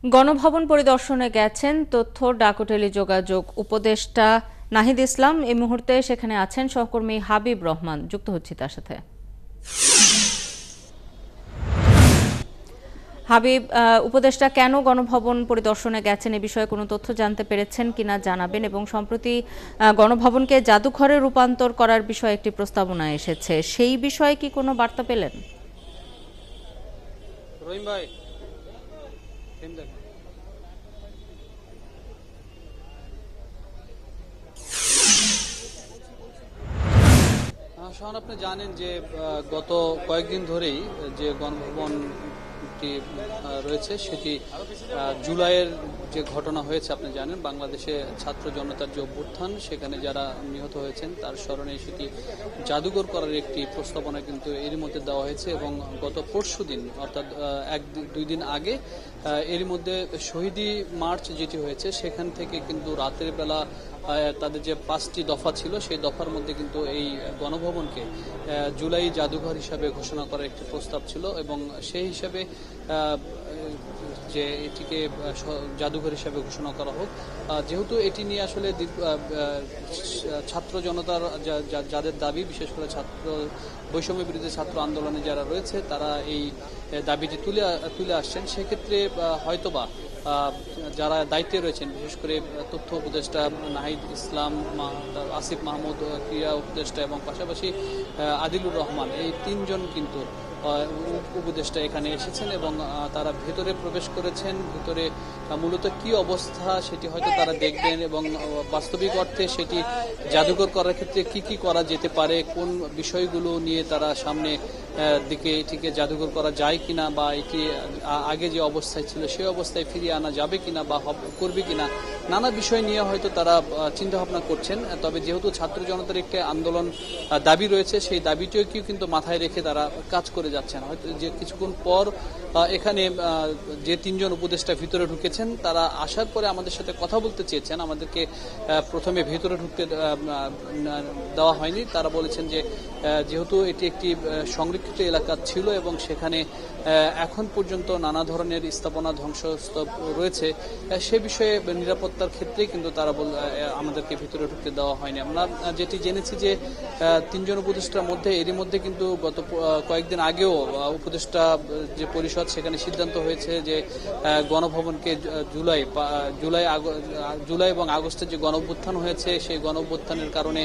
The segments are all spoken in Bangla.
গণভবন পরিদর্শনে গেছেন তথ্য ডাক ও টেলিযোগাযোগ উপদেষ্টা নাহিদ ইসলাম। এই মুহূর্তে সেখানে আছেন সহকর্মী হাবিব রহমান, যুক্ত হচ্ছি তার সাথে। হাবিব, উপদেষ্টা কেন গণভবন পরিদর্শনে গেছেন এ বিষয়ে কোনো তথ্য জানতে পেরেছেন কিনা জানাবেন, এবং সম্প্রতি গণভবনকে জাদুঘরে রূপান্তর করার বিষয়ে একটি প্রস্তাবনা এসেছে, সেই বিষয়ে কি কোনো বার্তা পেলেন? রহিম ভাই, শাওন, আপনি জানেন যে গত কয়েকদিন ধরেই যে গণভবনটি রয়েছে সেটি জুলাইয়ের যে ঘটনা হয়েছে আপনি জানেন, বাংলাদেশে ছাত্র জনতার যে অভ্যুত্থান সেখানে যারা নিহত হয়েছেন তার স্মরণে সেটি জাদুঘর করার একটি প্রস্তাবনা কিন্তু এরই মধ্যে দেওয়া হয়েছে। এবং গত পরশু দিন অর্থাৎ দুই দিন আগে এরই মধ্যে শহীদি মার্চ যেটি হয়েছে সেখান থেকে কিন্তু রাতের বেলা তাদের যে 5টি দফা ছিল সেই দফার মধ্যে কিন্তু এই গণভবনকে জুলাই জাদুঘর হিসাবে ঘোষণা করার একটি প্রস্তাব ছিল। এবং সেই হিসাবে যে এটিকে জাদুঘর হিসাবে ঘোষণা করা হোক, যেহেতু এটি নিয়ে আসলে ছাত্র জনতার যাদের দাবি, বিশেষ করে বৈষম্য বিরোধী ছাত্র আন্দোলনে যারা রয়েছে তারা এই দাবিটি তুলে আসছেন। সেক্ষেত্রে হয়তোবা যারা দায়িত্বে রয়েছেন, বিশেষ করে তথ্য উপদেষ্টা নাহিদ ইসলাম, আসিফ মাহমুদ ক্রীড়া উপদেষ্টা এবং পাশাপাশি আদিলুর রহমান, এই তিনজন কিন্তু উপদেষ্টা এখানে এসেছেন এবং তারা ভেতরে প্রবেশ করেছেন। ভেতরে মূলত কি অবস্থা সেটি হয়তো তারা দেখবেন এবং বাস্তবিক অর্থে সেটি জাদুঘর করার ক্ষেত্রে কি কি করা যেতে পারে, কোন বিষয়গুলো নিয়ে তারা সামনে দিকে এটিকে জাদুঘর করা যায় কিনা, বা এটি আগে যে অবস্থায় ছিল সেই অবস্থায় ফিরিয়ে আনা যাবে কিনা বা করবে কিনা, নানা বিষয় নিয়ে হয়তো তারা চিন্তা ভাবনা করছেন। তবে যেহেতু ছাত্র জনতার একটি আন্দোলন দাবি রয়েছে, সেই দাবিটিকেও কিন্তু মাথায় রেখে তারা কাজ করে যাচ্ছেন। হয়তো যে কিছুক্ষণ পর এখানে যে তিনজন উপদেষ্টা ভিতরে ঢুকেছেন তারা আসার পরে আমাদের সাথে কথা বলতে চেয়েছেন। আমাদেরকে প্রথমে ভেতরে ঢুকতে দেওয়া হয়নি। তারা বলেছেন যে যেহেতু এটি একটি সংরক্ষিত এলাকা ছিল এবং সেখানে এখন পর্যন্ত নানা ধরনের স্থাপনা ধ্বংসস্তূপ রয়েছে, সে বিষয়ে নিরাপত্তার ক্ষেত্রে কিন্তু তারা আমাদেরকে ভিতরে ঢুকতে দেওয়া হয়নি। আমরা যেটি জেনেছি যে তিনজন উপদেষ্টার মধ্যে এরই মধ্যে কিন্তু গত কয়েকদিন আগেও উপদেষ্টা যে পরিষদ সেখানে সিদ্ধান্ত হয়েছে যে গণভবনকে জুলাই এবং আগস্টের যে গণঅভ্যুত্থান হয়েছে সেই গণঅভ্যুত্থানের কারণে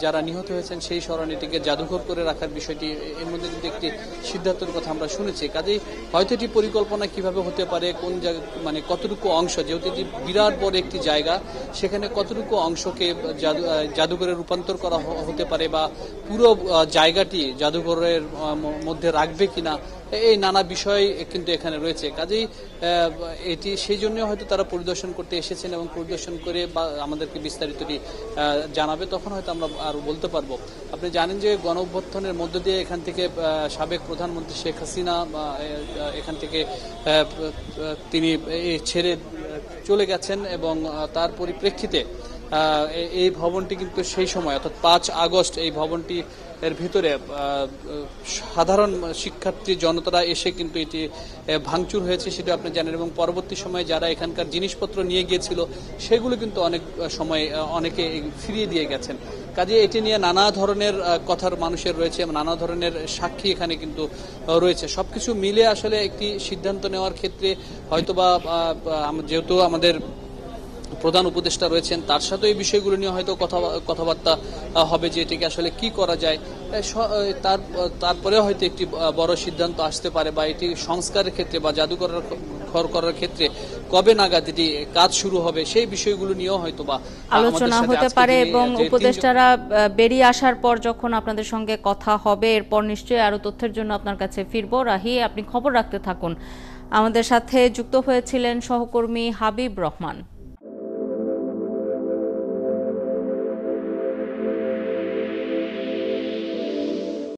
যারা নিহত হয়েছেন সেই স্মরণীটিকে জাদুঘর করে রাখার বিষয়টি এর মধ্যে কিন্তু একটি সিদ্ধান্তের কথা আমরা শুনেছি। কাজেই হয়তো এটি পরিকল্পনা কিভাবে হতে পারে, কোন মানে কতটুকু অংশ, যেহেতু এটি বিরাট বড় একটি জায়গা, সেখানে কতটুকু অংশকে জাদুঘরে রূপান্তর করা হতে পারে বা পুরো জায়গাটি জাদুঘরের মধ্যে রাখবে কিনা, এই নানা বিষয় কিন্তু এখানে রয়েছে। কাজেই এটি সেই জন্য হয়তো তারা পরিদর্শন করতে এসেছেন এবং পরিদর্শন করে বা আমাদেরকে বিস্তারিতটি জানাবে, তখন হয়তো আমরা আরো বলতে পারবো। আপনি জানেন যে গণঅভ্যুত্থানের মধ্য দিয়ে এখান থেকে সাবেক প্রধানমন্ত্রী শেখ হাসিনা এখান থেকে তিনি ছেড়ে চলে গেছেন এবং তার পরিপ্রেক্ষিতে এই ভবনটি কিন্তু সেই সময় অর্থাৎ 5 আগস্ট এই ভবনটি এর ভিতরে সাধারণ শিক্ষার্থী জনতারা এসে কিন্তু এটি ভাঙচুর হয়েছে সেটা আপনি জানেন। এবং পরবর্তী সময়ে যারা এখানকার জিনিসপত্র নিয়ে গিয়েছিল সেগুলো কিন্তু অনেক সময় অনেকে ফিরিয়ে দিয়ে গেছেন। কাজে এটি নিয়ে নানা ধরনের কথার মানুষের রয়েছে, নানা ধরনের সাক্ষী এখানে কিন্তু রয়েছে। সবকিছু মিলে আসলে একটি সিদ্ধান্ত নেওয়ার ক্ষেত্রে হয়তোবা যেহেতু আমাদের প্রধান উপদেষ্টা রয়েছেন তার সাথে এই বিষয়গুলো নিয়ে হয়তো কথাবার্তা হবে যে এটিকে আসলে কি করা যায়। তারপরে হয়তো একটি বড় সিদ্ধান্ত আসতে পারে, বা এটি সংস্কারের ক্ষেত্রে বা জাদুঘর করার ক্ষেত্রে কবে নাগাদ এটি কাজ শুরু হবে সেই বিষয়গুলো নিয়েও হয়তো বা আলোচনা হতে পারে। এবং উপদেষ্টারা বেরিয়ে আসার পর যখন আপনাদের সঙ্গে কথা হবে এরপর নিশ্চয়ই আরো তথ্যের জন্য আপনার কাছে ফিরবো। রাহি, আপনি খবর রাখতে থাকুন। আমাদের সাথে যুক্ত হয়েছিলেন সহকর্মী হাবিব রহমান।